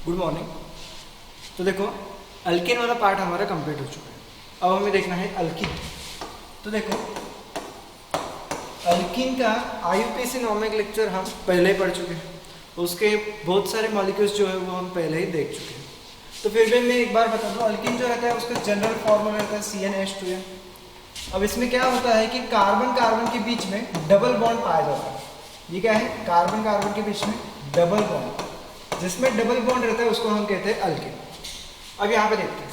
Good morning. तो देखो alkene वाला पार्ट हमारा कंप्लीट हो चुका है। अब हमें देखना है अल्किन। तो देखो अल्किन का आईयूपीएसी नोमेनक्लेचर हम पहले ही पढ़ चुके हैं, उसके बहुत सारे मॉलिक्यूल्स जो है वो हम पहले ही देख चुके हैं। तो फिर भी मैं एक बार बता दूं, अल्किन जो रहता है उसका जनरल फॉर्मूला रहता है CnH2n। अब इसमें क्या होता है कि कार्बन कार्बन के बीच में डबल बॉन्ड पाया जाता है। ये क्या है? कार्बन कार्बन के बीच में डबल बॉन्ड, जिसमें डबल बॉन्ड रहता है उसको हम कहते हैं अल्किन। अब यहाँ पे देखते हैं,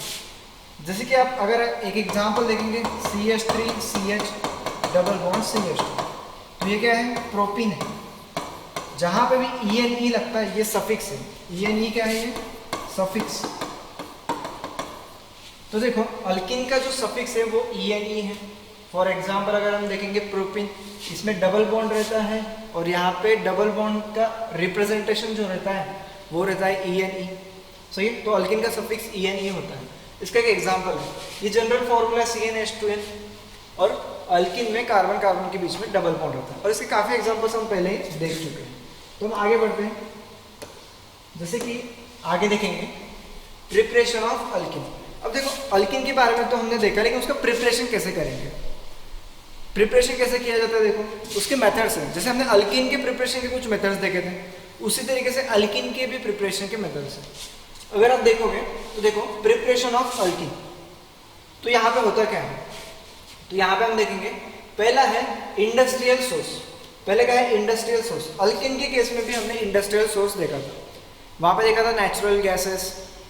जैसे कि आप अगर एक एग्जांपल देखेंगे CH3CH डबल बॉन्ड CH2, तो ये क्या है? प्रोपीन है। जहाँ पे भी ENE लगता है ये सफिक्स है। ENE क्या है? ये सफिक्स। तो देखो अल्किन का जो सफिक्स है वो ENE है। फॉर एग्जाम्पल अगर हम देखेंगे प्रोपीन, इसमें डबल बॉन्ड रहता है और यहाँ पे डबल बॉन्ड का रिप्रेजेंटेशन जो रहता है वो रहता है ENE। सही है? तो अल्किन का सफिक्स ENE होता है। इसका एक एग्जाम्पल है, ये जनरल फॉर्मूला CnH2n, और अल्किन में कार्बन कार्बन के बीच में डबल बॉन्ड रहता है, और इसके काफ़ी एग्जाम्पल्स हम पहले ही देख चुके हैं। तो हम आगे बढ़ते हैं, जैसे कि आगे देखेंगे प्रिपरेशन ऑफ अल्किन। अब देखो अल्किन के बारे में तो हमने देखा, लेकिन उसका प्रिपरेशन कैसे करेंगे? प्रिपरेशन कैसे किया जाता है? देखो उसके मेथड्स हैं। जैसे हमने अल्किन के प्रिपरेशन के कुछ मेथड्स देखे थे, उसी तरीके से अल्किन के भी प्रिपरेशन के मेथड्स हैं। अगर आप देखोगे तो देखो प्रिपरेशन ऑफ अल्किन, तो यहाँ पे होता क्या है? तो यहाँ पे हम देखेंगे पहला है इंडस्ट्रियल सोर्स। पहले क्या है? Industrial source. अल्किन के केस में भी हमने इंडस्ट्रियल सोर्स देखा था। वहाँ पे देखा था नेचुरल गैसेस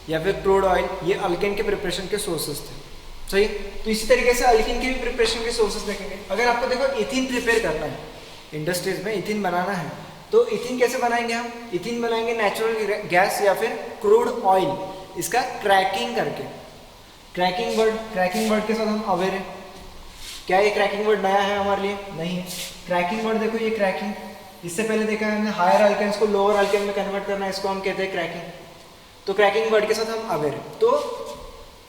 या फिर क्रूड ऑयल, ये अल्किन के प्रिपरेशन के सोर्सेज थे। सही? तो इसी तरीके से अल्किन के भी प्रिपरेशन के सोर्सेज देखेंगे। अगर आपको देखो इथिन प्रिपेयर करना है, इंडस्ट्रीज में इथिन बनाना है, तो इथिन कैसे बनाएंगे हम? इथिन बनाएंगे नेचुरल गैस या फिर क्रूड ऑयल, इसका क्रैकिंग करके। क्रैकिंग वर्ड के साथ हम अवेयर हैं। क्या ये क्रैकिंग वर्ड नया है हमारे लिए? नहीं है। क्रैकिंग वर्ड देखो, ये क्रैकिंग इससे पहले देखा है हमने, हायर अल्केन्स को लोअर अल्केन में कन्वर्ट करना, इसको हम कहते हैं क्रैकिंग। तो क्रैकिंग वर्ड के साथ हम अवेयर हैं। तो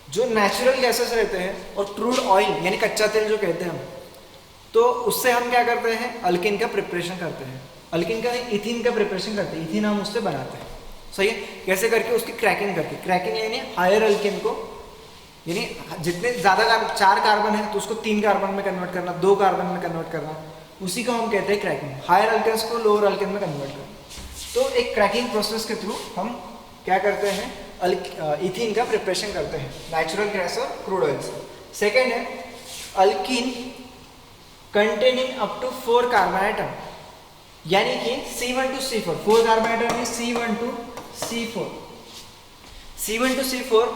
जो नेचुरल गैसेस रहते हैं और क्रूड ऑयल यानी कच्चा तेल जो कहते हैं हम, तो उससे हम क्या करते हैं? अल्किन का प्रिपरेशन करते हैं। अल्किन का नहीं, इथिन का प्रिपरेशन करते हैं। इथिन हम उससे बनाते हैं। सही है? कैसे करके? उसकी क्रैकिंग करके। क्रैकिंग यानी हायर अल्किन को, यानी जितने ज़्यादा 4 कार्बन है तो उसको 3 कार्बन में कन्वर्ट करना, 2 कार्बन में कन्वर्ट करना, उसी को हम कहते हैं क्रैकिंग। हायर अल्केन्स को लोअर अल्केन में कन्वर्ट करना। तो एक क्रैकिंग प्रोसेस के थ्रू हम क्या करते हैं? इथिन का प्रिपरेशन करते हैं नेचुरल गैस और क्रूड ऑयल से। सेकेंड है alkene containing up to 4 carbon item, यानी कि C1-C4, 4 कार्बन आइटम में C1-C4, C1-C4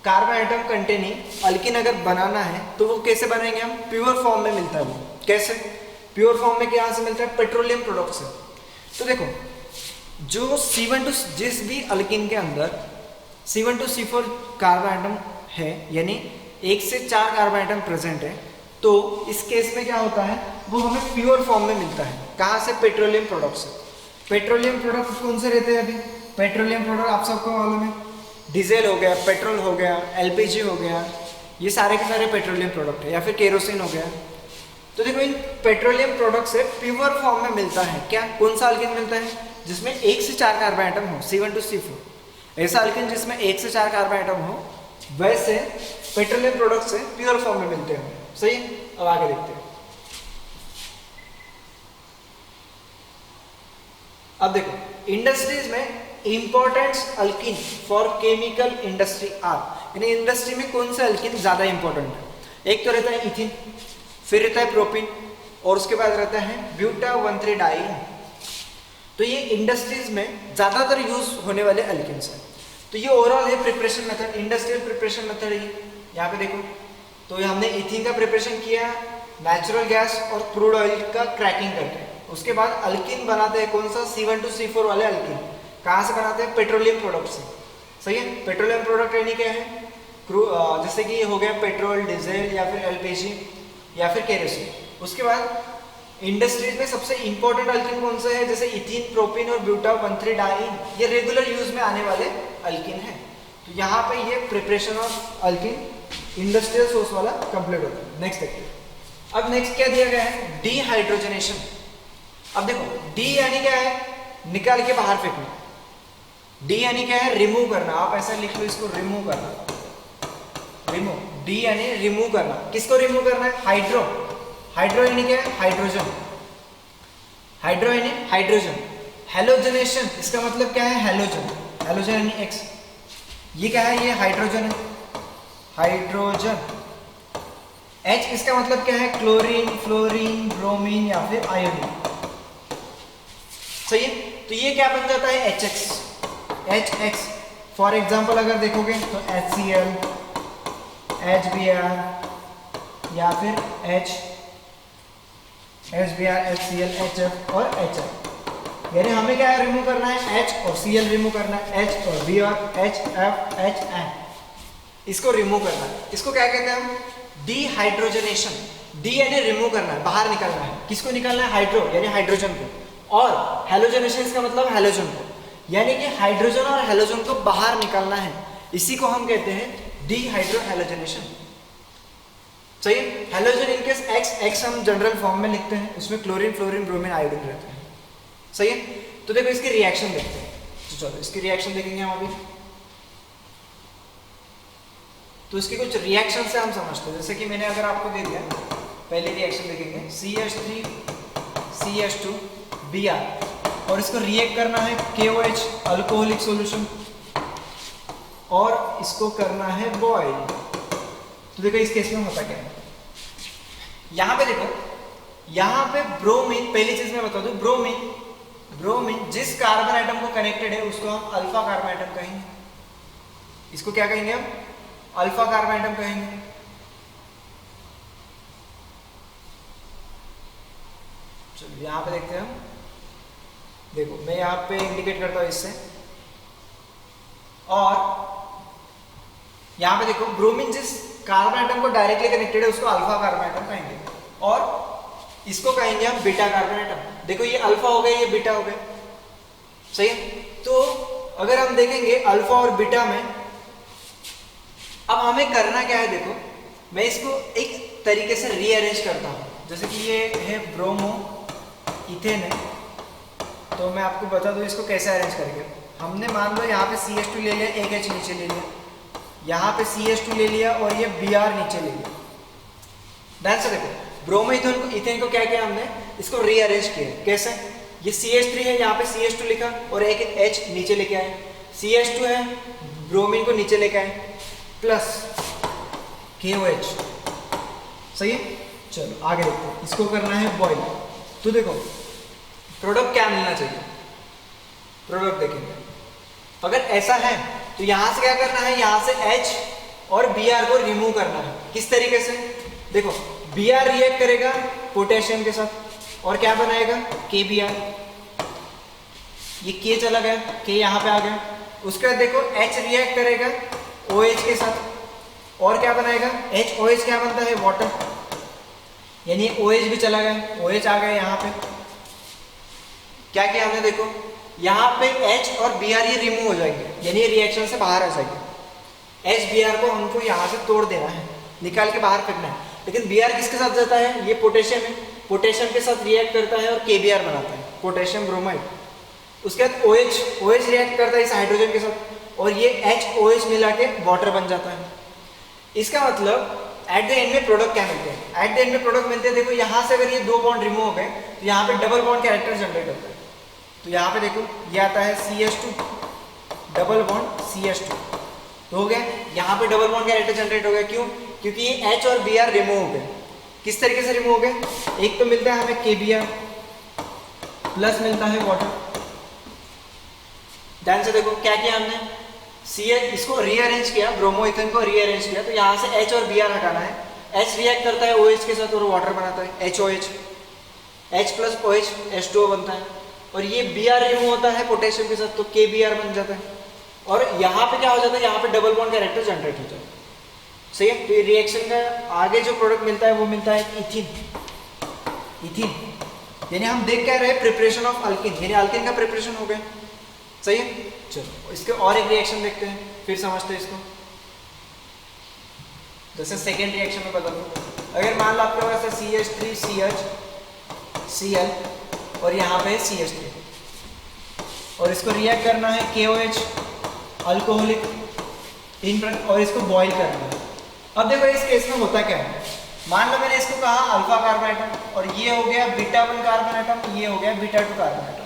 carbon atom containing alkene अगर बनाना है तो वो कैसे बनाएंगे हम? प्योर फॉर्म में मिलता है वो। कैसे प्योर फॉर्म में? क्या से मिलता है? पेट्रोलियम प्रोडक्ट से। तो देखो जो जिस भी अल्किन के अंदर C1-C4 कार्बन आइटम है, यानी 1 से 4 कार्बन आइटम प्रेजेंट है, तो इस केस में क्या होता है? वो हमें प्योर फॉर्म में मिलता है। कहाँ से? पेट्रोलियम प्रोडक्ट से। पेट्रोलियम प्रोडक्ट कौन से रहते हैं? अभी पेट्रोलियम प्रोडक्ट आप सबको मालूम है, डीजल हो गया, पेट्रोल हो गया, LPG हो गया, ये सारे के सारे पेट्रोलियम प्रोडक्ट है, या फिर केरोसिन हो गया। तो देखो इन पेट्रोलियम प्रोडक्ट से प्योर फॉर्म में मिलता है क्या? कौन सा अल्किन मिलता है? जिसमें 1 से 4 कार्बन आइटम हो, C1-C4। ऐसा अल्किन जिसमें 1 से 4 कार्बन आइटम हो, वैसे पेट्रोलियम प्रोडक्ट से प्योर फॉर्म में मिलते हैं। सही है? अब आगे देखते हैं। अब देखो इंडस्ट्रीज में importance alkene for chemical industry are, यानी इंडस्ट्री में कौन सा अल्किन ज्यादा इंपॉर्टेंट है? एक तो रहता है इथिन, फिर रहता है प्रोपिन, और उसके बाद रहता है ब्यूटा-1,3-डाइन। तो ये इंडस्ट्रीज में ज्यादातर यूज होने वाले अल्किन्स हैं। तो ये ओवरऑल है preparation method, industrial preparation method है। यहाँ पे देखो, तो हमने इथिन का प्रिपरेशन किया नेचुरल गैस और क्रूड ऑयल का क्रैकिंग करके। उसके बाद अल्किन बनाते हैं कौन सा? C1-C4 वाले अल्किन। कहाँ से बनाते हैं? पेट्रोलियम प्रोडक्ट से। सही है? पेट्रोलियम प्रोडक्ट यानी क्या है? जैसे कि हो गया पेट्रोल, डीजल या फिर LPG या फिर केरोसिन। उसके बाद इंडस्ट्रीज में सबसे इंपॉर्टेंट अल्किन कौन सा है? जैसे इथिन, प्रोपिन और ब्यूटा-1,3-डाइन, ये रेगुलर यूज में आने वाले अल्किन है। तो यहाँ पे ये preparation of alkene industrial source वाला कंप्लीट होता है। नेक्स्ट देखिए, अब नेक्स्ट क्या दिया गया है? डीहाइड्रोजनेशन। अब देखो डी यानी क्या है? निकाल के बाहर फेंकना। डी यानी क्या है, रिमूव करना। आप ऐसा लिख लो इसको, रिमूव करना, रिमूव। डी यानी रिमूव करना। किसको रिमूव करना है? हाइड्रो। हाइड्रो यानी क्या है? हाइड्रोजन। हाइड्रो यानी हाइड्रोजन। हेलोजनेशन, इसका मतलब क्या है? हेलोजन। हेलोजन यानी एक्स। ये क्या है? ये हाइड्रोजन है, हाइड्रोजन। एच इसका मतलब क्या है? क्लोरीन, फ्लोरीन, ब्रोमीन या फिर आयोडीन। सही है। तो ये क्या बन जाता है? HX। HX फॉर एग्जांपल अगर देखोगे तो HCl, HBr या फिर HBr, HCl, HF और HF। यानी हमें क्या रिमूव करना है? H और Cl रिमूव करना है, H और Br, HF, HN, इसको रिमूव करना है। इसको क्या कहते हैं हम? डीहाइड्रोजनेशन। डी यानी रिमूव करना है, बाहर निकालना है। किसको निकालना है? हाइड्रो यानी हाइड्रोजन को, और हेलोजनेशन इसका मतलब हेलोजन को, यानी कि हाइड्रोजन और हेलोजन को बाहर निकालना है। इसी को हम कहते हैं डीहाइड्रो हेलोजनेशन। सही है। हेलोजन इनकेस एक्स हम जनरल फॉर्म में लिखते हैं, उसमें क्लोरीन, फ्लोरीन, ब्रोमीन, आयोडीन रहते हैं। सही है। तो देखो इसकी रिएक्शन देखते हैं। तो चलो इसकी रिएक्शन देखेंगे हम अभी। तो इसके कुछ रिएक्शन से हम समझते हैं। जैसे कि मैंने अगर आपको दे दिया, पहले रिएक्शन देखेंगे, CH3 CH2 Br, और इसको रिएक्ट करना है KOH अल्कोहलिक सॉल्यूशन, और इसको करना है बॉयल। तो देखो इस केस में होता क्या है, यहां पे देखो, यहां पे ब्रोमीन, पहली चीज मैं बता दूं, ब्रोमीन जिस कार्बन एटम को कनेक्टेड है उसको हम अल्फा कार्बन एटम कहेंगे। इसको क्या कहेंगे हम? अल्फा कार्बन एटम कहेंगे। चलो यहां पे देखते हैं हम। देखो मैं यहां पे इंडिकेट करता हूं इससे, और यहां पे देखो ब्रोमीन जिस कार्बन एटम को डायरेक्टली कनेक्टेड है उसको अल्फा कार्बन एटम कहेंगे, और इसको कहेंगे हम बीटा कार्बन एटम। देखो ये अल्फा हो गया, ये बीटा हो गया। सही है। तो अगर हम देखेंगे अल्फा और बीटा में, अब हमें करना क्या है? देखो मैं इसको एक तरीके से रीअरेंज करता हूं। जैसे कि ये है ब्रोमो इथेन है, तो मैं आपको बता दूं इसको कैसे अरेंज करेंगे। हमने मान लो यहाँ पे CH2 ले लिया, एक H नीचे ले लिया, यहाँ पे CH2 ले लिया और ये Br नीचे ले लिया। ध्यान से देखो, ब्रोमो इथेन को क्या किया हमने? इसको रीअरेंज किया। कैसे? ये CH3 है, यहाँ पे CH2 लिखा और एक H नीचे लेके आए, CH2 है, ब्रोमीन को नीचे लेके आए, प्लस KOH। सही है। चलो आगे देखते हैं, इसको करना है बॉयल। तो देखो प्रोडक्ट क्या मिलना चाहिए? प्रोडक्ट देखेंगे, अगर ऐसा है तो यहां से क्या करना है? यहां से H और Br को रिमूव करना है। किस तरीके से? देखो Br रिएक्ट करेगा पोटेशियम के साथ और क्या बनाएगा? KBr। ये K चला गया, K यहां पे आ गया। उसके बाद देखो H रिएक्ट करेगा OH के साथ और क्या बनाएगा? HOH क्या बनता है? वाटर। यानी OH भी चला गया, OH आ गया यहाँ पे। क्या किया हमने? देखो यहाँ पे H और Br ये रिमूव हो जाएंगे, यानी ये रिएक्शन से बाहर आ जाएंगे। H Br को हमको यहाँ से तोड़ देना है, निकाल के बाहर फेंकना है। लेकिन Br किसके साथ जाता है? ये पोटेशियम है, पोटेशियम के साथ रिएक्ट करता है और KBr बनाता है, पोटेशियम ब्रोमाइड। उसके बाद OH रिएक्ट करता है इस हाइड्रोजन के साथ और ये HOH मिला के वाटर बन जाता है। इसका मतलब एट द एंड में प्रोडक्ट क्या मिलते हैं? एट द एंड में प्रोडक्ट मिलते हैं, देखो यहाँ से अगर ये दो बॉन्ड रिमूव हो गए तो यहाँ पे डबल बॉन्ड कैरेक्टर जनरेट होता है। तो यहाँ पे देखो ये आता है CH2 डबल बॉन्ड CH2, तो हो गया यहाँ पे डबल बॉन्ड कैरेक्टर जनरेट हो गया। क्यों? क्योंकि ये H और Br रिमूव हो गए। किस तरीके से रिमूव हो गए? एक तो मिलता है हमें KBr प्लस मिलता है वाटर। ध्यान से देखो क्या किया हमने? CH इसको रीअरेंज किया, ब्रोमो इथेन को रीअरेंज किया, तो यहाँ से H और Br हटाना है। H रिएक्ट करता है OH के साथ और वाटर बनाता है HOH, H plus OH H2O बनता है, और ये Br रिमूव होता है पोटेशियम के साथ तो KBr बन जाता है। और यहाँ पे क्या हो जाता है? यहाँ पे डबल बॉन्ड कैरेक्टर जनरेट हो जाता है। सही है। तो ये रिएक्शन का आगे जो प्रोडक्ट मिलता है वो मिलता है इथीन। यानी हम देख क्या रहे? प्रिपरेशन ऑफ अल्किन, यानी अल्किन का प्रिपरेशन हो गया। सही है। चलो इसके और एक रिएक्शन देखते हैं, फिर समझते हैं इसको। जैसे सेकेंड रिएक्शन में बता दूं, अगर मान लो आपके पास है CH3 CH Cl और यहाँ पे CH3, और इसको रिएक्ट करना है KOH अल्कोहलिक और इसको बॉईल करना है। अब देखो इस केस में होता क्या है, मान लो मैंने इसको कहा अल्फा कार्बन एटम और ये हो गया बीटा 1 कार्बन एटम, ये हो गया बीटा 2 कार्बन एटम।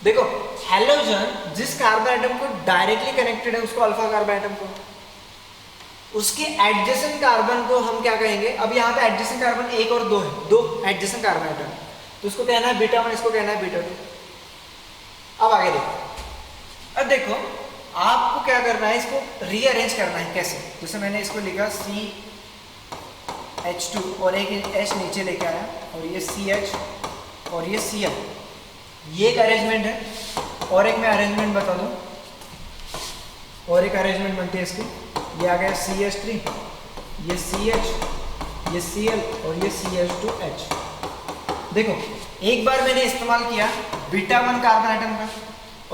देखो हैलोजन जिस कार्बन एटम को डायरेक्टली कनेक्टेड है उसको अल्फा कार्बन एटम को, उसके एडजेसेंट कार्बन को हम क्या कहेंगे, अब यहाँ पे एडजेसेंट कार्बन 1 और 2 है, 2 एडजेसेंट कार्बन एटम, तो उसको कहना है बीटा 1, इसको कहना है बीटा 2। अब आगे देखो, अब देखो आपको क्या करना है, इसको रीअरेंज करना है। कैसे? जैसे मैंने इसको लिखा CH2 और एक H नीचे लेके आया और ये CH और ये Cl, ये एक अरेंजमेंट है। और एक मैं अरेंजमेंट बता दूं, और एक अरेंजमेंट बनती है इसकी, ये आ गया CH3, ये CH, ये Cl और ये CH2H। देखो एक बार मैंने इस्तेमाल किया बीटा 1 कार्बन एटम का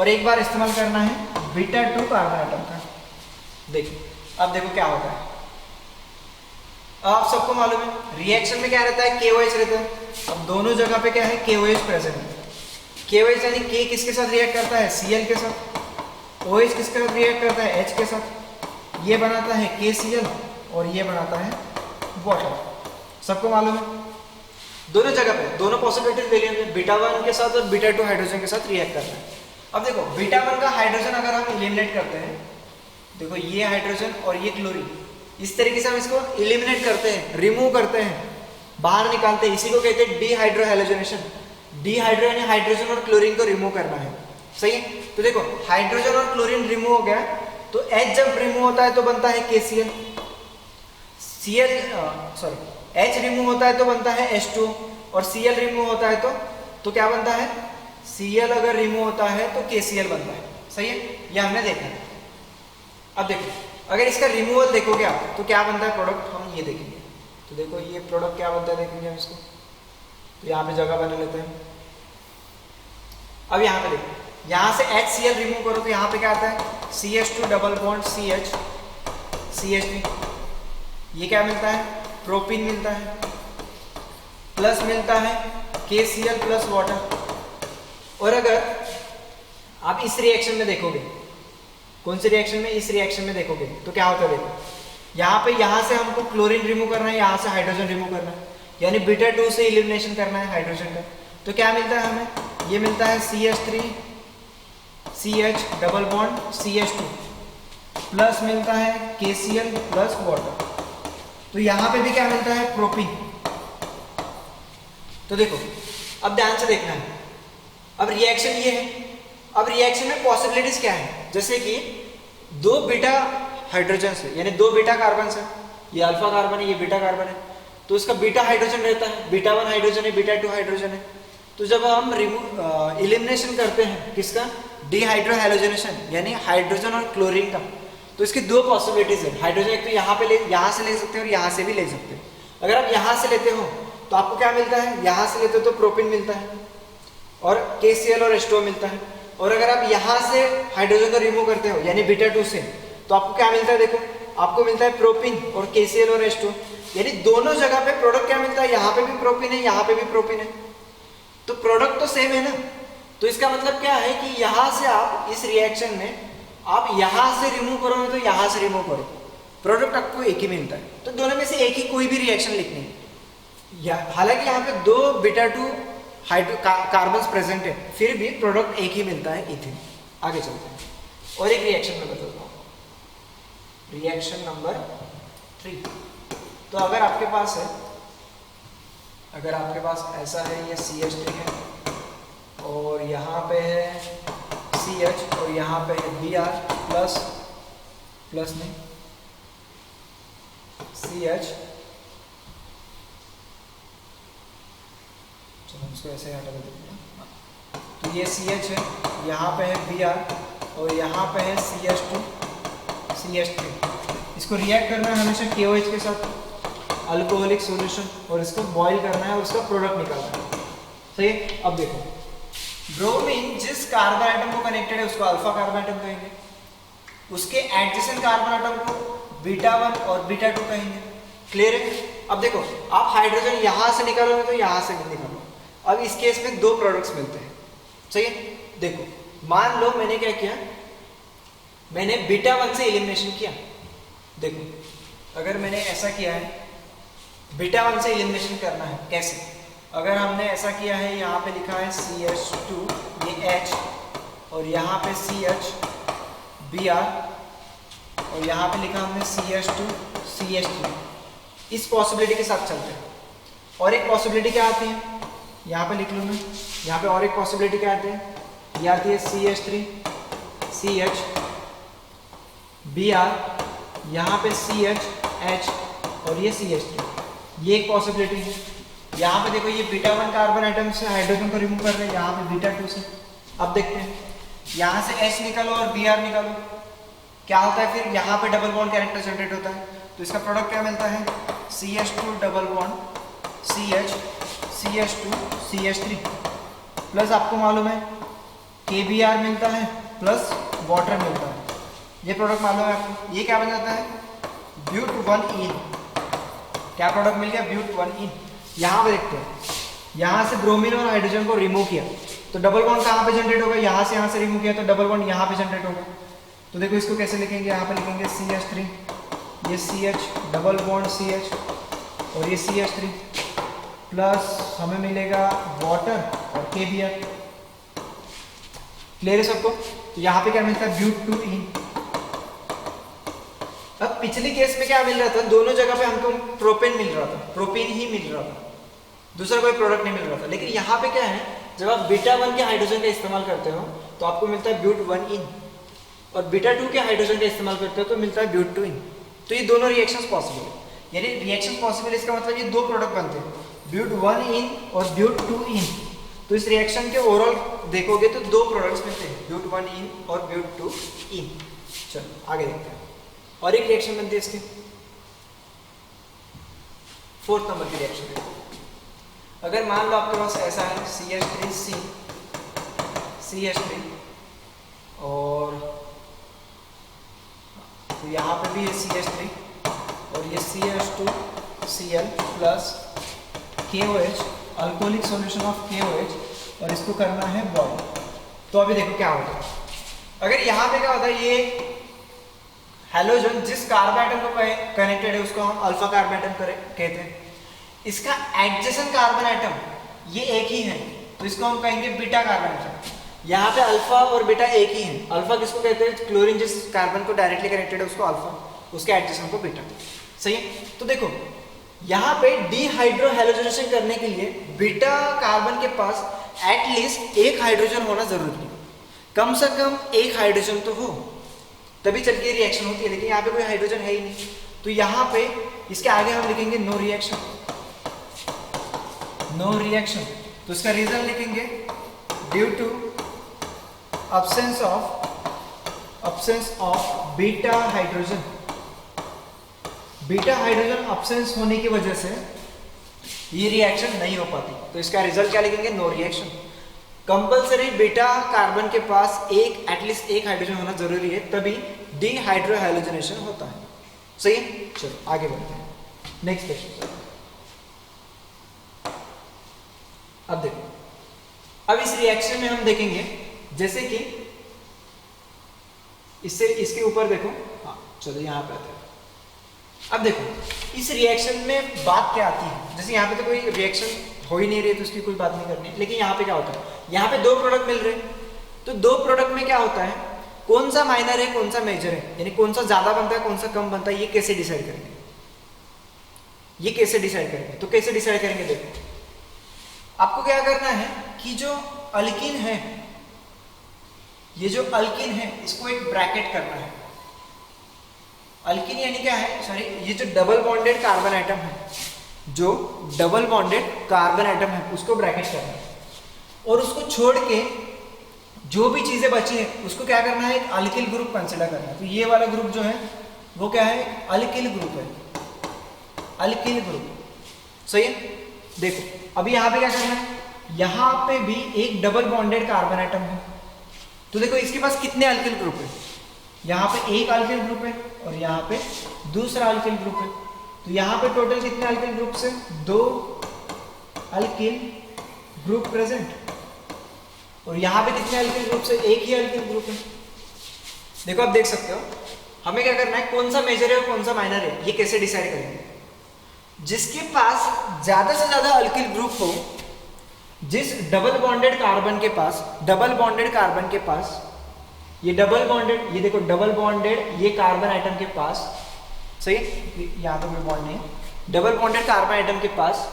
और एक बार इस्तेमाल करना है बीटा 2 कार्बन एटम का। देखो अब देखो क्या होता है, आप सबको मालूम है रिएक्शन में क्या रहता है, KOH रहता है। अब दोनों जगह पे क्या है, KOH प्रेजेंट है। KOH यानी K किसके साथ रिएक्ट करता है, Cl के साथ। OH किसके साथ रिएक्ट करता है, H के साथ। ये बनाता है KCl और ये बनाता है वाटर। सबको मालूम है दोनों जगह पे दोनों पॉसिबिलिटीज ले लिए, बीटा 1 के साथ और बीटा 2 हाइड्रोजन के साथ रिएक्ट करता है। अब देखो बीटा 1 का हाइड्रोजन अगर हम एलिमिनेट करते हैं, देखो ये हाइड्रोजन और ये क्लोरीन, इस तरीके से हम इसको एलिमिनेट करते हैं, रिमूव करते हैं, बाहर निकालते हैं, इसी को कहते हैं डीहाइड्रोहैलोजनेशन। डीहाइड्रो यानी हाइड्रोजन और क्लोरीन को रिमूव करना है, सही है। तो देखो हाइड्रोजन और क्लोरीन रिमूव हो गया, तो H जब रिमूव होता है तो बनता है KCl, H रिमूव होता है तो बनता है H2 और Cl रिमूव होता है तो क्या बनता है, Cl अगर रिमूव होता है तो KCl बनता है, सही है। ये हमने देखा। अब देखो अगर इसका रिमूवल देखोगे आप तो क्या बनता है प्रोडक्ट, हम ये देखेंगे। तो देखो ये प्रोडक्ट क्या बनता है देखेंगे हम इसको, तो यहाँ पे जगह बना लेते हैं। अब यहाँ पे देखो, यहाँ से HCl रिमूव करो तो यहाँ पे क्या आता है, CH2 double bond CH CH3, ये क्या मिलता है, प्रोपीन मिलता है, प्लस मिलता है KCl प्लस वाटर। और अगर आप इस रिएक्शन में देखोगे, कौन सी रिएक्शन में, इस रिएक्शन में देखोगे तो क्या होता है, देखो यहाँ से हमको क्लोरीन रिमूव करना है, यहाँ से हाइड्रोजन रिमूव करना है, यानी बीटा 2 से एलिमिनेशन करना है हाइड्रोजन का। तो क्या मिलता है हमें, ये मिलता है CH3 CH double bond CH2 plus मिलता है KCl प्लस वाटर। तो यहाँ पे भी क्या मिलता है, प्रोपीन। तो देखो अब ध्यान से देखना है, अब रिएक्शन ये है। अब रिएक्शन में पॉसिबिलिटीज क्या है, जैसे कि 2 बीटा हाइड्रोजन से यानी 2 बीटा कार्बन से, ये अल्फा कार्बन है, ये बीटा कार्बन है, तो इसका बीटा हाइड्रोजन रहता है, बीटा 1 हाइड्रोजन है, बीटा 2 हाइड्रोजन है। तो जब हम एलिमिनेशन करते हैं किसका, डीहाइड्रोहैलोजनेशन यानी हाइड्रोजन और क्लोरीन का, तो इसकी 2 पॉसिबिलिटीज है। हाइड्रोजन एक तो यहाँ से ले सकते हो और यहाँ से भी ले सकते हो। अगर आप यहाँ से लेते हो तो आपको क्या मिलता है, यहाँ से लेते हो तो प्रोपीन मिलता है और KCl और H2O मिलता है। और अगर आप यहाँ से हाइड्रोजन को रिमूव करते हो यानी बीटा 2 से, तो आपको क्या मिलता है, देखो आपको मिलता है प्रोपीन और KCl और H2O, यानी दोनों जगह पे प्रोडक्ट क्या मिलता है, यहाँ पे भी प्रोपीन है, यहाँ पे भी प्रोपीन है, तो प्रोडक्ट तो सेम है ना। तो इसका मतलब क्या है कि यहाँ से आप इस रिएक्शन में आप यहाँ से रिमूव करोगे तो यहाँ से रिमूव करो, प्रोडक्ट आपको एक ही मिलता है। तो दोनों में से एक ही कोई भी रिएक्शन लिखनी है, हालांकि यहाँ पे 2 बीटा 2 कार्बन प्रेजेंट है, फिर भी प्रोडक्ट एक ही मिलता है, इथेन। आगे चलते हैं और एक रिएक्शन में बताता हूँ, रिएक्शन नंबर 3। तो अगर आपके पास है, अगर आपके पास ऐसा है, ये CH3 है और यहाँ पे है CH और यहाँ पे है Br प्लस नहीं CH, चलो इसको ऐसे हटा देते हैं। तो ये CH है, यहाँ पे है Br और यहाँ पे है CH2 CH3। इसको रिएक्ट करना है हमेशा KOH के साथ, अल्कोहलिक सॉल्यूशन, और इसको बॉईल करना है और उसका प्रोडक्ट निकालना है, सही है। अब देखो ब्रोमीन जिस कार्बन एटम को कनेक्टेड है उसको अल्फा कार्बन एटम कहेंगे, उसके एडजेसेंट कार्बन एटम को बीटा 1 और बीटा 2 कहेंगे। क्लियर है। अब देखो आप हाइड्रोजन यहाँ से निकालोगे तो यहाँ से भी निकालो। अब इस केस में 2 प्रोडक्ट्स मिलते हैं, सही है। देखो मान लो मैंने क्या किया, मैंने बीटा 1 से एलिमिनेशन किया। देखो अगर मैंने ऐसा किया है, बीटा 1 से एलिमिनेशन करना है कैसे, अगर हमने ऐसा किया है, यहाँ पे लिखा है CH2 ये H और यहाँ पे CH Br और यहाँ पे लिखा हमने CH2 CH3, इस पॉसिबिलिटी के साथ चलते हैं। और एक पॉसिबिलिटी क्या आती है, यहाँ पे लिख लूँ मैं, यहाँ पे और एक पॉसिबिलिटी क्या आती है, ये आती है CH3 CH Br, यहाँ पे CH H और ये CH3, ये एक पॉसिबिलिटी है। यहाँ पे देखो ये बीटा 1 कार्बन आइटम से हाइड्रोजन को रिमूव कर रहे हैं, यहाँ पे बीटा 2 से। अब देखते हैं, यहाँ से H निकालो और Br निकालो, क्या होता है फिर, यहाँ पे डबल बॉन्ड कैरेक्टर जनरेट होता है, तो इसका प्रोडक्ट क्या मिलता है, CH2 double bond CH CH2 CH3 plus आपको मालूम है KBr मिलता है प्लस वाटर मिलता है, ये प्रोडक्ट मालूम है आपको। ये क्या बन जाता है, ब्यूट 1 इन, क्या प्रोडक्ट मिल गया, ब्यूट 1 इन। यहाँ पे देखते हैं, यहाँ से ब्रोमीन और हाइड्रोजन को रिमूव किया तो डबल बॉन्ड कहाँ पे जनरेट होगा, यहाँ से रिमूव किया तो डबल बॉन्ड यहाँ पे जनरेट होगा। तो देखो इसको कैसे लिखेंगे, यहाँ पे लिखेंगे CH3, ये CH डबल बॉन्ड CH और ये CH3 प्लस हमें मिलेगा वाटर और KBr। क्लियर है सबको। तो यहाँ पे क्या मिलता है, ब्यूट 2 इन। अब पिछले केस में क्या मिल रहा था, दोनों जगह पे हमको प्रोपेन मिल रहा था, प्रोपेन ही मिल रहा था, दूसरा कोई प्रोडक्ट नहीं मिल रहा था। लेकिन यहाँ पे क्या है, जब आप बीटा 1 के हाइड्रोजन का इस्तेमाल करते हो तो आपको मिलता है ब्यूट 1 इन, और बीटा 2 के हाइड्रोजन का इस्तेमाल करते हो तो मिलता है ब्यूट 2 इन। तो ये दोनों रिएक्शंस पॉसिबल है, यानी रिएक्शन पॉसिबल, इसका मतलब ये दो प्रोडक्ट बनते हैं, ब्यूट 1 इन और ब्यूट 2 इन। तो इस रिएक्शन के ओवरऑल देखोगे तो दो प्रोडक्ट्स मिलते हैं, ब्यूट 1 इन और ब्यूट 2 इन। चलो आगे देखते हैं, और एक रिएक्शन बनती है इसकी, 4th नंबर की रिएक्शन। अगर मान लो आपके पास ऐसा है CH3C CH3 और तो यहाँ पे भी है CH3 और ये CH2Cl plus KOH, alcoholic solution of KOH, और इसको करना है बॉन्ड। तो अभी देखो क्या होता है, अगर यहाँ पे क्या होता है, ये हैलोजन जिस कार्बन एटम को कनेक्टेड है उसको हम अल्फा कार्बन एटम कहते हैं, इसका एडजेसेंट कार्बन एटम ये एक ही है तो इसको हम कहेंगे बीटा कार्बन एटम। यहाँ पे अल्फा और बीटा एक ही है, अल्फा किसको कहते हैं, क्लोरीन जिस कार्बन को डायरेक्टली कनेक्टेड है उसको अल्फा, उसके एडजेसेंट को बीटा। सही है। तो देखो यहाँ पे डिहाइड्रो हैलोजनेशन करने के लिए बीटा कार्बन के पास एटलीस्ट एक हाइड्रोजन होना जरूरी है, कम से कम एक हाइड्रोजन तो हो, तभी चल के रिएक्शन होती है। लेकिन यहाँ पे कोई हाइड्रोजन है ही नहीं, तो यहाँ पे इसके आगे हम लिखेंगे नो रिएक्शन, नो रिएक्शन। तो इसका रीजन लिखेंगे due to absence of beta hydrogen, beta hydrogen absence होने की वजह से ये रिएक्शन नहीं हो पाती। तो इसका रिजल्ट क्या लिखेंगे, no reaction. Compulsory beta carbon के पास एक एटलीस्ट एक हाइड्रोजन होना जरूरी है, तभी डिहाइड्रो हैलोजनेशन होता है। सही है। चलो आगे बढ़ते हैं, नेक्स्ट क्वेश्चन। अब देखो, अब इस रिएक्शन में हम देखेंगे जैसे कि इससे इसके ऊपर देखो, हाँ चलो यहाँ पे आते हैं। अब देखो इस रिएक्शन में बात क्या आती है, जैसे यहाँ पे तो कोई रिएक्शन हो ही नहीं रही तो उसकी कोई बात नहीं करनी है, लेकिन यहाँ पे क्या होता है, यहाँ पे दो प्रोडक्ट मिल रहे हैं, तो दो प्रोडक्ट में क्या होता है, कौन सा माइनर है कौन सा मेजर है, यानी कौन सा ज्यादा बनता है कौन सा कम बनता है, ये कैसे डिसाइड करेंगे, ये कैसे डिसाइड करेंगे। तो कैसे डिसाइड करेंगे, देखो आपको क्या करना है कि जो अल्किन है, ये जो अल्किन है इसको एक ब्रैकेट करना है। अल्किन यानी क्या है, सॉरी, ये जो डबल बॉन्डेड कार्बन एटम है, जो डबल बॉन्डेड कार्बन एटम है उसको ब्रैकेट करना है, और उसको छोड़ के जो भी चीजें बची है उसको क्या करना है, एक अल्किल ग्रुप कंसिडर करना है। तो ये वाला ग्रुप जो है वो क्या है, अल्किल ग्रुप है, अल्किल ग्रुप। सही है। देखो अभी यहाँ पे क्या करना है, यहाँ पे भी एक डबल बॉन्डेड कार्बन एटम है, तो देखो इसके पास कितने अल्किल ग्रुप है, यहाँ पे एक अल्किल ग्रुप है और यहाँ पे दूसरा अल्किल ग्रुप है, तो यहाँ पे टोटल कितने अल्किल ग्रुप है, 2 अल्किल ग्रुप प्रेजेंट। और यहाँ पे कितने अल्किल ग्रुप है? एक ही अल्किल ग्रुप है। देखो आप देख सकते हो, हमें क्या करना है, कौन सा मेजर है और कौन सा माइनर है, ये कैसे डिसाइड करेंगे? जिसके पास ज्यादा से ज्यादा अल्किल ग्रुप हो, जिस डबल बॉन्डेड कार्बन के पास, ये डबल बॉन्डेड, ये देखो डबल बॉन्डेड, ये कार्बन आइटम के पास, सही है, यहाँ तो कोई बॉन्ड नहीं है, डबल बॉन्डेड कार्बन आइटम के पास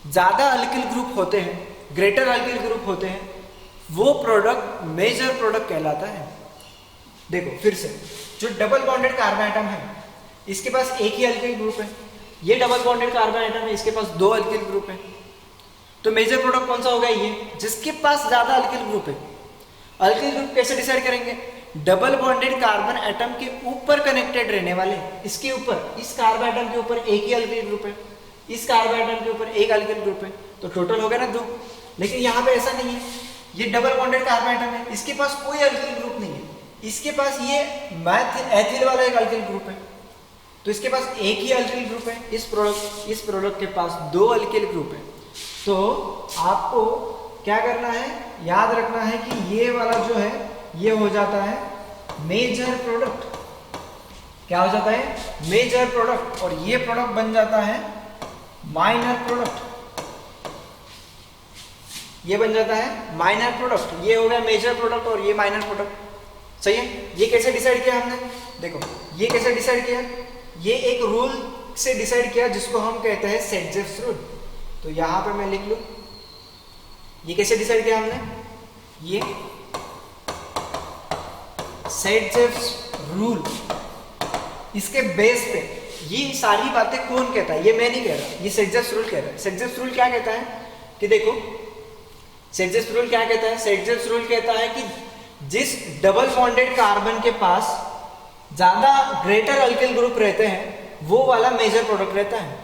ज्यादा अल्किल ग्रुप होते हैं, ग्रेटर अल्किल ग्रुप होते हैं, वो प्रोडक्ट मेजर प्रोडक्ट कहलाता है। देखो फिर से, जो डबल बॉन्डेड कार्बन आइटम है इसके पास एक ही अल्किल ग्रुप है, ये डबल बॉन्डेड कार्बन आइटम है इसके पास दो अल्किल ग्रुप है, तो मेजर प्रोडक्ट कौन सा होगा? ये जिसके पास ज्यादा अल्किल ग्रुप है। अल्किल ग्रुप कैसे डिसाइड करेंगे? डबल बॉन्डेड कार्बन एटम के ऊपर कनेक्टेड रहने वाले, इसके ऊपर, इस कार्बन एटम के ऊपर एक ही अल्किल ग्रुप है, इस कार्बन एटम के ऊपर एक अल्किल ग्रुप है, तो टोटल हो गया ना 2। लेकिन यहाँ पे ऐसा नहीं है, ये डबल बॉन्डेड कार्बन एटम है, इसके पास कोई अल्किल ग्रुप नहीं है, इसके पास ये एथिल वाला एक अल्किल ग्रुप है, तो इसके पास एक ही अल्किल ग्रुप है, इस प्रोडक्ट के पास 2 अल्किल ग्रुप है। तो आपको क्या करना है, याद रखना है कि ये वाला जो है ये हो जाता है मेजर प्रोडक्ट। क्या हो जाता है? Major product. और ये प्रोडक्ट बन जाता है माइनर प्रोडक्ट, ये बन जाता है माइनर प्रोडक्ट। ये हो गया मेजर प्रोडक्ट और ये माइनर प्रोडक्ट। सही है। ये कैसे डिसाइड किया हमने? देखो ये कैसे डिसाइड किया, ये एक रूल से डिसाइड किया जिसको हम कहते हैं सेट-जेव्स रूल। तो यहां पे मैं लिख लूं, ये कैसे डिसाइड किया हमने, ये सेट-जेव्स रूल। इसके बेस पे ये सारी बातें कौन कहता है? ये मैं नहीं कह रहा, ये सेट-जेव्स रूल कह रहा है। सेट-जेव्स रूल क्या कहता है कि देखो, सेट-जेव्स रूल क्या कहता है? सेट-जेव्स रूल कहता है कि जिस डबल बॉन्डेड कार्बन के पास ज्यादा ग्रेटर अल्किल ग्रुप रहते हैं वो वाला मेजर प्रोडक्ट रहता है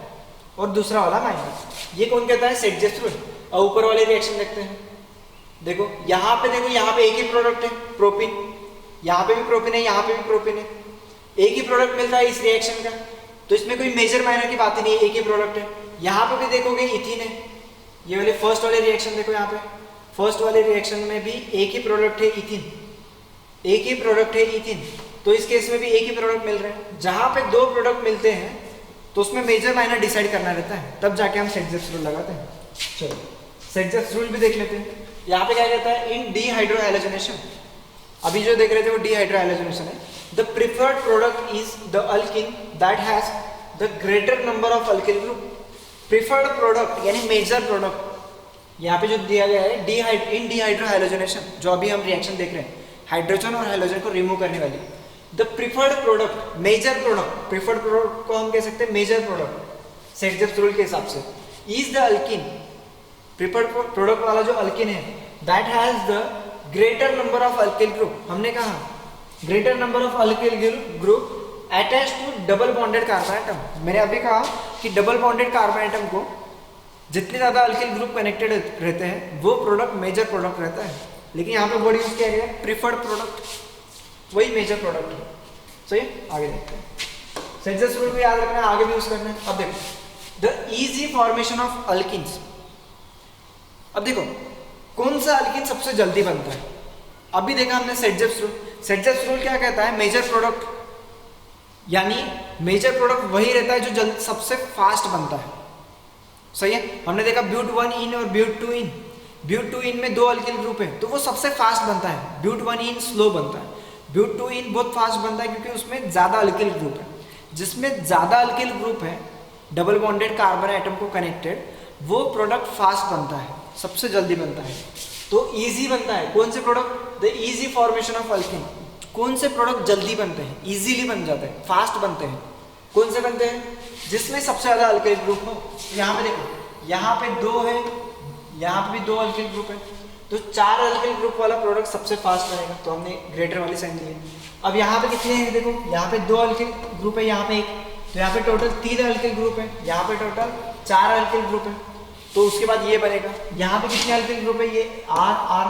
और दूसरा वाला माइनर। ये कौन कहता है? सेट-जेव्स रूल। और ऊपर वाले रिएक्शन देखते हैं। देखो यहाँ पे एक ही प्रोडक्ट है प्रोपिन, यहाँ पे भी प्रोपिन है, यहाँ पे भी प्रोपिन है, एक ही प्रोडक्ट मिलता है इस रिएक्शन का, तो इसमें कोई मेजर माइनर की बात ही नहीं है, एक ही प्रोडक्ट है। यहाँ पे भी देखोगे इथीन है, ये वाले फर्स्ट वाले रिएक्शन देखो, यहाँ पे फर्स्ट वाले रिएक्शन में भी एक ही प्रोडक्ट है इथीन, एक ही प्रोडक्ट है इथीन, तो इस केस में भी एक ही प्रोडक्ट मिल रहे हैं। जहां पे दो प्रोडक्ट मिलते हैं तो उसमें मेजर माइनर डिसाइड करना रहता है, तब जाके हम सेट-जेव्स रूल लगाते हैं। चलो सेट-जेव्स रूल भी देख लेते हैं। यहाँ पे क्या कहता है? इन डीहाइड्रोहाइलोजेनेशन, अभी जो देख रहे थे वो डीहाइड्रोहाइलोजेनेशन है। The preferred product is the alkene that has the greater number of alkyl group. Preferred product यानी मेजर प्रोडक्ट, यहाँ पे जो दिया गया है इन डीहाइड्रोहाइलोजेनेशन, जो अभी हम रिएक्शन देख रहे हैं हाइड्रोजन और हाइड्रोजन को रिमूव करने वाली, the preferred product major product, preferred product को हम कह सकते हैं मेजर प्रोडक्ट सेट-जेव्स रूल के हिसाब से, is the alkene, preferred product वाला जो अल्किन है, that has the greater number of alkyl group. हमने कहा greater number of alkyl group attach to double bonded carbon atom. मैंने अभी कहा कि डबल बॉन्डेड कार्बन एटम को जितने ज्यादा अल्किल ग्रुप कनेक्टेड रहते हैं वो प्रोडक्ट मेजर प्रोडक्ट रहता है, लेकिन यहाँ पे वर्ड यूज किया गया प्रिफर्ड प्रोडक्ट, वही मेजर प्रोडक्ट है। सही, आगे देखते हैं। सेट-जेव्स रूल को याद रखना है, आगे भी यूज करना है। अब देखो the easy formation of alkenes. अब देखो कौन सा अल्किन सबसे जल्दी बनता है? अभी देखा हमने सेट-जेव्स रूल। सेट-जेव्स रूल क्या कहता है? मेजर प्रोडक्ट, यानी मेजर प्रोडक्ट वही रहता है जो सबसे फास्ट बनता है। सही है। हमने देखा ब्यूट 1 इन और ब्यूट 2 इन। ब्यूट 2 इन में दो अल्किल ग्रुप है तो वो सबसे फास्ट बनता है। ब्यूट 1 इन स्लो बनता है, ब्यूट 2 इन बहुत फास्ट बनता है क्योंकि उसमें ज्यादा अल्किल ग्रुप है। जिसमें ज्यादा अल्किल ग्रुप है डबल बॉन्डेड कार्बन एटम को कनेक्टेड, वो प्रोडक्ट फास्ट बनता है, सबसे जल्दी बनता है, तो इजी बनता है। कौन से product? The easy formation of alkene. कौन से प्रोडक्ट जल्दी बनते हैं, इजीली बन जाते हैं, फास्ट बनते हैं? कौन से बनते हैं? जिसमें सबसे ज्यादा अल्किल ग्रुप हो। यहाँ पे देखो, यहाँ पे 2 है, यहाँ पे भी 2 अल्किल ग्रुप है, तो 4 अल्किल ग्रुप वाला प्रोडक्ट सबसे फास्ट बनेगा, तो हमने ग्रेटर वाली साइन दी है। अब यहाँ पे कितने हैं? देखो यहाँ पे 2 अल्किल ग्रुप है, यहाँ पे 1, तो यहाँ पे टोटल 3 अल्किल ग्रुप है, यहाँ पे टोटल 4 अल्किल ग्रुप है, तो उसके बाद ये बनेगा। यहाँ पे कितने अल्किल ग्रुप है? ये R,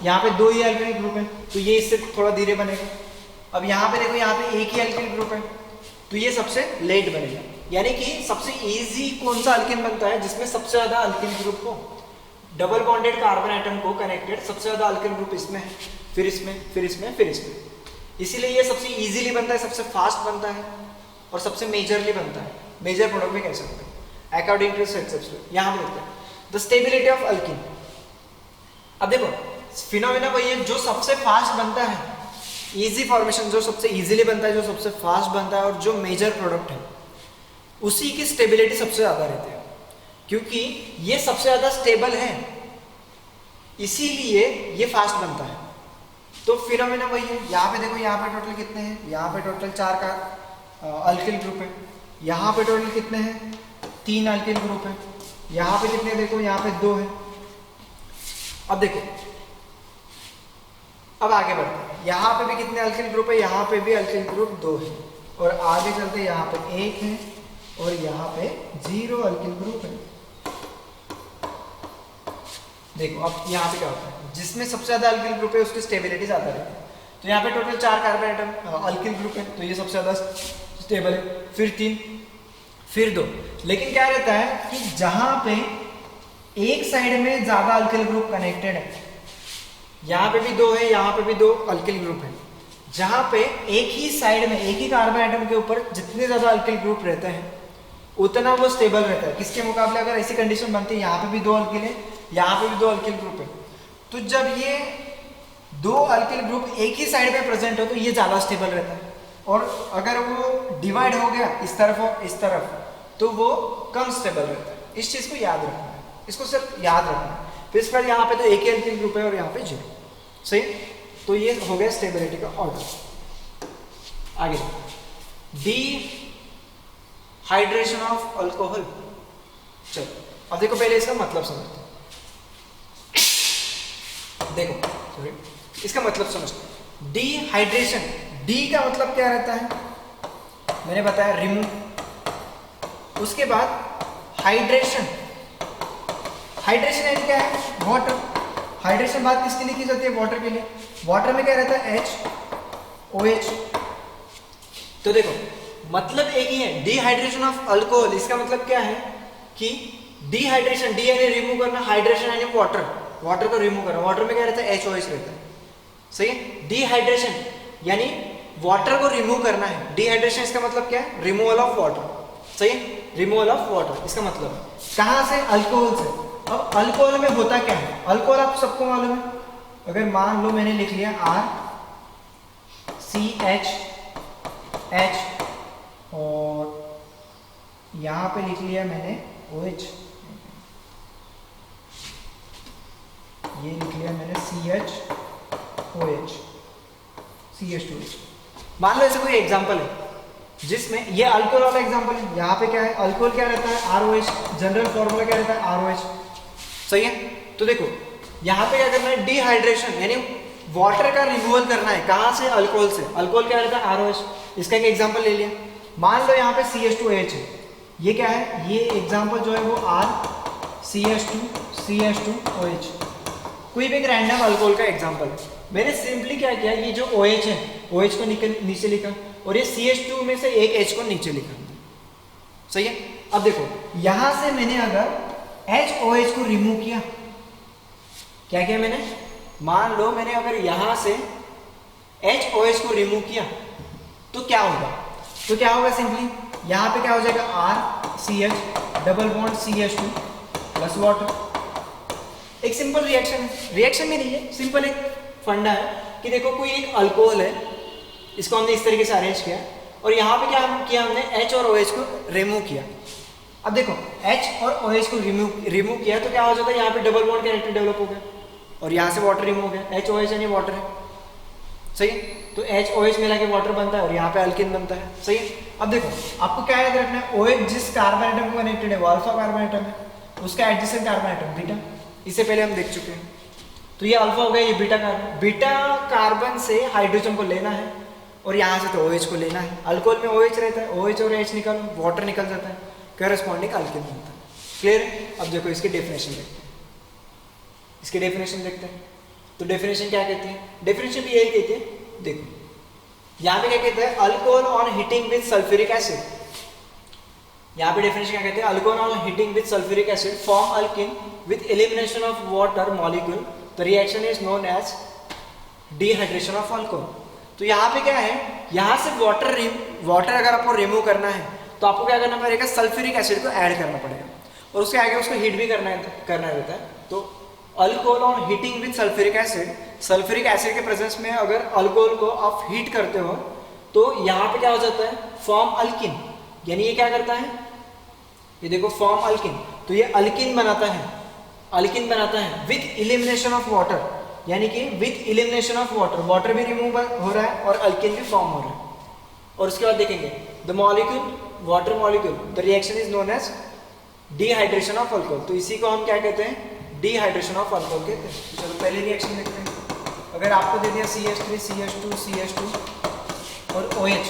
यहाँ पे 2 ही अल्किल ग्रुप है, तो ये इससे थोड़ा धीरे बनेगा। अब यहाँ पे देखो, यहाँ पे 1 ही अल्किल ग्रुप है, तो ये सबसे लेट बनेगा। यानी कि सबसे इजी कौन सा अल्किन बनता है? जिसमें सबसे ज्यादा अल्किल ग्रुप हो। डबल बॉन्डेड कार्बन एटम को कनेक्टेड सबसे ज्यादा अल्किल ग्रुप इसमें है, फिर इसमें, फिर इसमें, फिर इसमें। इसीलिए ये सबसे इजीली बनता है, सबसे फास्ट बनता है और सबसे मेजरली बनता है, मेजर प्रोडक्ट भी कह सकते हैं अकॉर्डिंग टू सेट। यहाँ पे देखते हैं द स्टेबिलिटी ऑफ अल्किन। अब देखो फिनोमेना वही है जो सबसे फास्ट बनता है, इजी फॉर्मेशन जो सबसे इजीली बनता है, जो सबसे फास्ट बनता है और जो मेजर प्रोडक्ट है उसी की स्टेबिलिटी सबसे ज्यादा रहती है, क्योंकि ये सबसे ज्यादा स्टेबल है इसीलिए ये फास्ट बनता है। तो फिनोमेना वही है। यहाँ पे देखो, यहाँ पे टोटल कितने हैं, यहाँ पे टोटल 4 का अल्किल ग्रुप है, यहाँ पे टोटल कितने हैं 3 अल्किल ग्रुप है, यहाँ पे कितने देखो, यहाँ पे 2 है। अब देखो अब आगे बढ़ते हैं, यहाँ पे भी कितने अल्किल ग्रुप है, यहाँ पे भी अल्किल ग्रुप 2 है और आगे चलते यहाँ पे 1 है और यहाँ पे 0 अल्किल ग्रुप है। देखो अब यहाँ पे क्या होता है, जिसमें सबसे ज्यादा अल्किल ग्रुप है उसकी स्टेबिलिटी ज्यादा रहती है। तो यहाँ पे total 4 carbon atom alkyl group है तो ये सबसे ज्यादा स्टेबल है, फिर 3, फिर 2। लेकिन क्या रहता है कि जहां पे एक साइड में ज्यादा अल्किल ग्रुप कनेक्टेड है, यहाँ पे भी 2 है, यहाँ पे भी 2 अल्किल ग्रुप है, जहां पे एक ही साइड में एक ही कार्बन एटम के ऊपर जितने ज्यादा अल्किल ग्रुप रहते हैं उतना वो स्टेबल रहता है। किसके मुकाबले अगर ऐसी कंडीशन बनती है, यहाँ पे भी 2 अल्किल है, यहाँ पे भी 2 अल्किल ग्रुप है, तो जब ये 2 अल्किल ग्रुप एक ही साइड पे प्रेजेंट हो तो ये ज्यादा स्टेबल रहता है, और अगर वो डिवाइड हो गया इस तरफ और इस तरफ तो वो कम स्टेबल रहता है। इस चीज को याद रखना है, इसको सिर्फ याद रखना है। फिर इसके बाद यहाँ पे तो एक ही अल्किल ग्रुप है और यहाँ पे 0, सही। तो ये हो गया स्टेबिलिटी का ऑर्डर। आगे डी हाइड्रेशन ऑफ अल्कोहल। चलो अब देखो पहले इसका मतलब समझते हैं। देखो सॉरी, इसका मतलब समझते हैं। डिहाइड्रेशन, डी का मतलब क्या रहता है मैंने बताया, रिमूव। उसके बाद हाइड्रेशन, हाइड्रेशन यानी क्या है, वाटर। हाइड्रेशन बात किसके लिए की जाती है, वाटर के लिए। वाटर में क्या रहता है, OH। तो देखो मतलब एक ही है, डिहाइड्रेशन ऑफ अल्कोहल। इसका मतलब क्या है कि डिहाइड्रेशन, डी यानी रिमूव करना, हाइड्रेशन यानी वाटर, वाटर को रिमूव करना। वाटर में क्या रहता है, HOH रहता है, सही है। डिहाइड्रेशन यानी वाटर को रिमूव करना है। डिहाइड्रेशन इसका मतलब क्या है, रिमूवल ऑफ वाटर, सही है, रिमूवल ऑफ वाटर इसका मतलब है। कहां से, अल्कोहल से। अब अल्कोहल में होता क्या है, अल्कोहल आप सबको मालूम है। अगर मान लो मैंने लिख लिया RCH और यहां पे लिख लिया मैंने OH, ये लिख लिया मैंने CHOH, CH2H। मान लो ऐसे कोई एग्जांपल है जिसमें ये अल्कोहल वाला एग्जांपल है। यहाँ पे क्या है, अल्कोहल क्या रहता है, ROH, जनरल फॉर्मूला क्या रहता है, ROH, सही है। तो देखो यहाँ पे क्या करना है, डिहाइड्रेशन यानी वाटर का रिमूवल करना है। कहाँ से, अल्कोहल से। अल्कोहल क्या रहता है, ROH। इसका एक एग्जांपल ले लिया। मान लो यहाँ पे CH2H है, ये क्या है, ये एग्जांपल जो है वो CH2OH, कोई भी एक रैंडम अल्कोहल का एग्जांपल है। मैंने सिंपली क्या किया, ये जो OH है, OH को नीचे लिखा और ये CH2 में से एक H को नीचे लिखा, सही है। अब देखो यहां से मैंने अगर HOH को रिमूव किया, क्या किया मैंने, मान लो मैंने अगर यहां से HOH को रिमूव किया तो क्या होगा, तो क्या होगा, सिंपली यहां पे क्या हो जाएगा, RCH double bond CH2 plus water. एक सिंपल रिएक्शन है, रिएक्शन में नहीं है, सिंपल एक फंडा है कि देखो कोई एक अल्कोहल है, इसको हमने इस तरीके से अरेंज किया और यहाँ पे क्या किया हमने, H और OH को रिमूव किया। अब देखो H और OH को रिमूव किया तो क्या हो जाता है, यहाँ पे डबल बॉन्ड कैरेक्टर डेवलप हो गया और यहाँ से वाटर रिमूव हो गया। HOH यानी वाटर है, सही। तो HOH मिला के वाटर बनता है और यहाँ पे अल्किन बनता है, सही है। अब देखो आपको क्या याद रखना है, OH जिस कार्बन एटम को कनेक्टेड है वो अल्फा कार्बन एटम है, उसका एडजेसेंट कार्बन एटम बीटा, इससे पहले हम देख चुके हैं। तो ये अल्फा हो गया, ये बीटा कार्बन। बीटा कार्बन से हाइड्रोजन को लेना है और यहाँ से तो OH को लेना है। अल्कोहल में OH रहता है, OH और H निकालो, वाटर निकल जाता है, कॉरेस्पॉन्डिंग अल्किन बनता है। क्लियर। अब देखो इसकी डेफिनेशन देखते हैं, इसकी डेफिनेशन देखते हैं। तो डेफिनेशन क्या कहती है, डेफिनेशन भी यही कहती है। देखो यहाँ पे क्या कहते हैं, alcohol on heating with sulphuric acid. यहाँ पे डेफिनेशन क्या कहते हैं, alcohol on heating with sulphuric acid form alkene with elimination of water molecule, the reaction is known as dehydration of alcohol. तो यहाँ पे क्या है, यहाँ से वाटर अगर आपको रिमूव करना है तो आपको क्या करना पड़ेगा, सल्फ्यूरिक एसिड को ऐड करना पड़ेगा और उसके आगे उसको हीट भी करना रहता है। तो alcohol on heating with sulphuric acid, sulphuric acid के प्रेजेंस में अगर अल्कोहल को आप हीट करते हो तो यहाँ पे क्या हो जाता है, फॉर्म अल्किन, यानी ये क्या करता है, ये देखो फॉर्म अल्किन, तो ये अल्किन बनाता है विद इलिमिनेशन ऑफ वाटर, यानी कि विद इलिमिनेशन ऑफ वाटर भी रिमूव हो रहा है और अल्किन भी फॉर्म हो रहा है। और उसके बाद देखेंगे the molecule water molecule, the reaction is known as dehydration of alcohol. तो इसी को हम क्या कहते हैं, डिहाइड्रेशन ऑफ अल्कोहल कहते हैं। तो चलो पहले रिएक्शन देखते हैं। अगर आपको दे दिया CH3 CH2 CH2 और OH,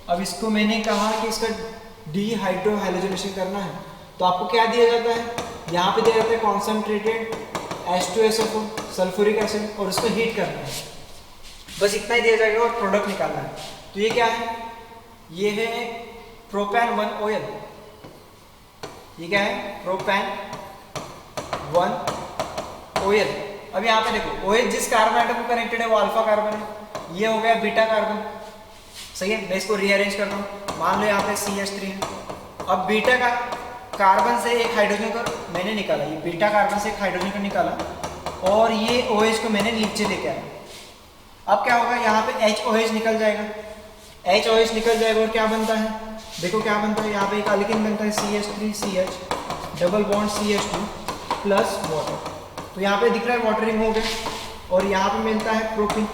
अब इसको मैंने कहा कि इसका डिहाइड्रो हैलोजनेशन करना है, तो आपको क्या दिया जाता है, यहाँ पे दिया जाता है कॉन्सेंट्रेटेड H2SO4 सल्फ्यूरिक एसिड और उसको हीट करना है, बस इतना ही दिया जाएगा और प्रोडक्ट निकालना है। तो ये क्या है, ये है प्रोपैन 1 ऑयल, ये क्या है, प्रोपैन 1 ऑयल। अब यहाँ पे देखो OH जिस कार्बन आइटम को कनेक्टेड है वो अल्फा कार्बन है, ये हो गया बीटा कार्बन, सही है। मैं इसको रीअरेंज करता हूँ, मान लो यहाँ पे CH3 है, अब बीटा का कार्बन से एक हाइड्रोजन को मैंने निकाला, ये बीटा कार्बन से एक हाइड्रोजन को निकाला और ये OH को मैंने नीचे लेके आया। अब क्या होगा, यहाँ पे HOH निकल जाएगा, HOH निकल जाएगा और क्या बनता है, देखो क्या बनता है, यहाँ पे एक अल्किन बनता है CH3CH double bond CH2 plus water. तो यहाँ पे दिख रहा है वाटर रिमूव हो गया और यहाँ पे मिलता है प्रोपीन।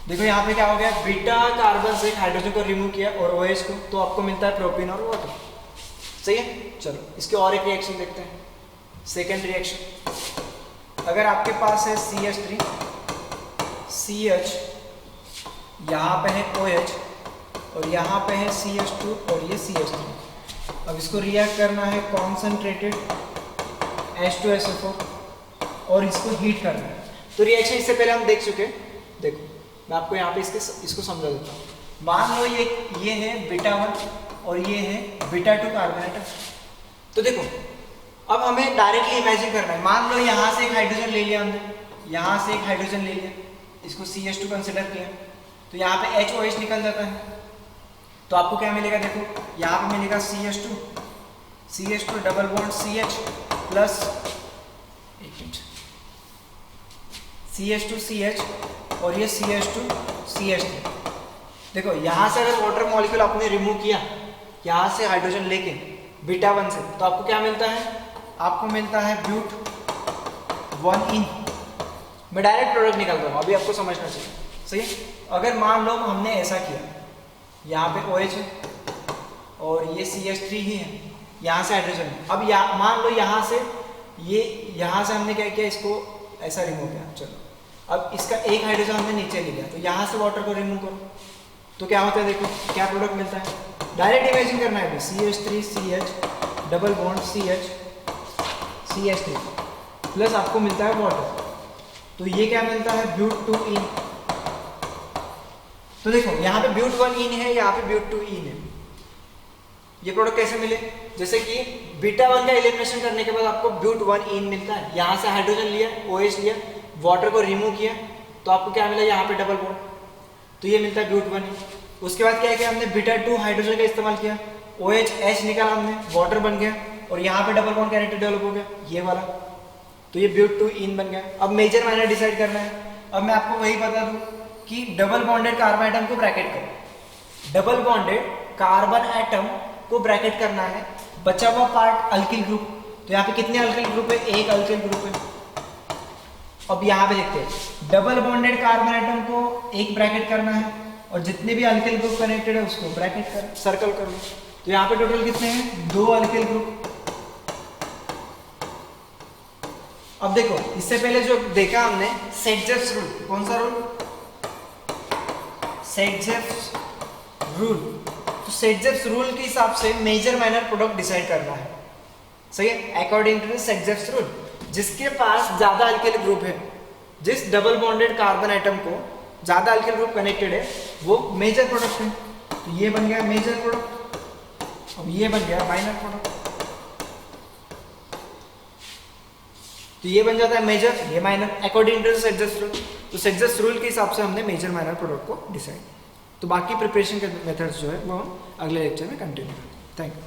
देखो यहाँ पे क्या हो गया, बीटा कार्बन से एक हाइड्रोजन को रिमूव किया और OH को, तो आपको मिलता है प्रोपीन और वाटर, सही है। चलो इसके और एक रिएक्शन देखते हैं, सेकेंड रिएक्शन। अगर आपके पास है CH3 CH, यहाँ पे है OH और यहाँ पे है CH2 और ये CH3। अब इसको रिएक्ट करना है कॉन्सेंट्रेटेड H2SO4 और इसको हीट करना है। तो रिएक्शन इससे पहले हम देख चुके, देखो मैं आपको यहाँ पे इसको समझा देता हूँ। मान लो ये है बीटा 1 और ये है बीटा 2 कार्बन आइटम। तो देखो अब हमें डायरेक्टली इमेजिन करना है, मान लो यहाँ से एक हाइड्रोजन ले लिया हमने, यहाँ से एक हाइड्रोजन ले लिया, इसको CH2 कंसिडर किया, तो यहाँ पे HOH निकल जाता है। तो आपको क्या मिलेगा, देखो यहाँ पे मिलेगा CH2 double bond CH plus CH2CH और ये CH2CH3। देखो यहाँ से अगर वाटर मॉलिक्यूल आपने रिमूव किया, यहाँ से हाइड्रोजन लेके बीटा 1 से, तो आपको क्या मिलता है, आपको मिलता है ब्यूट 1 इन। मैं डायरेक्ट प्रोडक्ट निकालता हूँ, अभी आपको समझना चाहिए, सही है। अगर मान लो हमने ऐसा किया, यहाँ पे OH है और ये CH3 ही है, यहाँ से हाइड्रोजन है। अब मान लो यहाँ से हमने क्या किया, इसको ऐसा रिमूव किया। चलो अब इसका एक हाइड्रोजन हमने नीचे ले लिया, तो यहाँ से वाटर को रिमूव करो तो क्या होता है, देखो क्या प्रोडक्ट मिलता है। डायरेक्ट इमेजिन करना है, CH3CH double bond CH3 plus आपको मिलता है वाटर, तो ये क्या मिलता है, ब्यूट 2 इन। तो देखो यहाँ पे ब्यूट 1 इन है, यहाँ पे ब्यूट 2 इन है। ये प्रोडक्ट कैसे मिले, जैसे कि बीटा 1 का एलिमिनेशन करने के बाद आपको ब्यूट 1 इन मिलता है, यहाँ से हाइड्रोजन लिया, OH लिया, वाटर को रिमूव किया, तो आपको क्या मिला, यहाँ पे डबल बॉन्ड, तो ये मिलता है ब्यूट 1 इन। उसके बाद क्या किया हमने, बीटा 2 हाइड्रोजन का इस्तेमाल किया, OH H निकाला हमने, वाटर बन गया और यहाँ पे डबल बॉन्ड कैरेक्टर डेवलप हो गया, ये वाला, तो ये ब्यूट 2 इन बन गया। अब मेजर माइनर डिसाइड करना है। अब मैं आपको वही बता दूं कि डबल बॉन्डेड कार्बन आइटम को ब्रैकेट करो, डबल बॉन्डेड कार्बन आइटम को ब्रैकेट करना है, बचा हुआ पार्ट अल्किल ग्रुप। तो यहाँ पे कितने अल्किल ग्रुप है, एक अल्किल ग्रुप है। अब यहाँ पे देखते हैं, डबल बॉन्डेड कार्बन आइटम को एक ब्रैकेट करना है और जितने भी अल्किल ग्रुप कनेक्टेड है उसको ब्रैकेट कर सर्कल कर लो। तो यहाँ पे टोटल कितने हैं, 2 अल्किल ग्रुप। अब देखो इससे पहले जो देखा हमने सेट-जेफ्स रूल, कौन सा रूल, सेट-जेफ्स रूल। तो सेट-जेफ्स रूल के हिसाब से मेजर माइनर प्रोडक्ट डिसाइड करना है, सही है, अकॉर्डिंग टू सेट-जेफ्स रूल। जिसके पास ज्यादा अल्किल ग्रुप है, जिस डबल बॉन्डेड कार्बन आइटम को ज्यादा अल्किल ग्रुप कनेक्टेड है, वो मेजर प्रोडक्ट है। तो ये बन गया मेजर प्रोडक्ट। अब ये बन गया माइनर प्रोडक्ट। तो ये बन जाता है मेजर, ये माइनर, अकॉर्डिंग टू सेक्जर्स रूल। तो सेक्जर्स रूल के हिसाब से हमने मेजर माइनर प्रोडक्ट को डिसाइड। तो बाकी प्रिपरेशन के मेथड्स जो है वो हम अगले लेक्चर में कंटिन्यू करेंगे। Thank you.